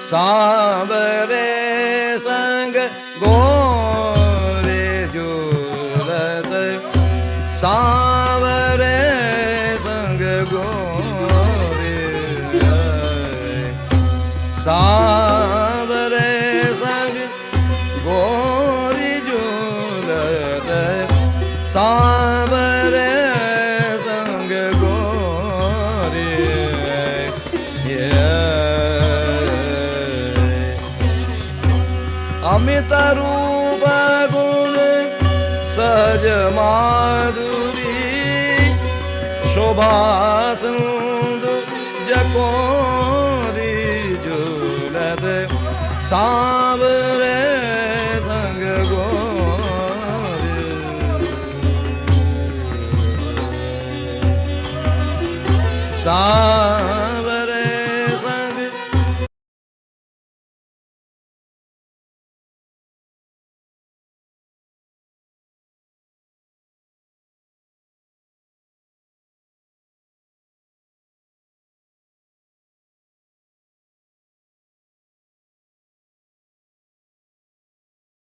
सांवरे संग गोरे झूलत सांवरे संग गोरे सांवरे संग गोरी झूलत सांवरे संग गोरी अमित रूप गुण सहज माधुरी शोभा सिंधु जकोरी झूलत सांवरे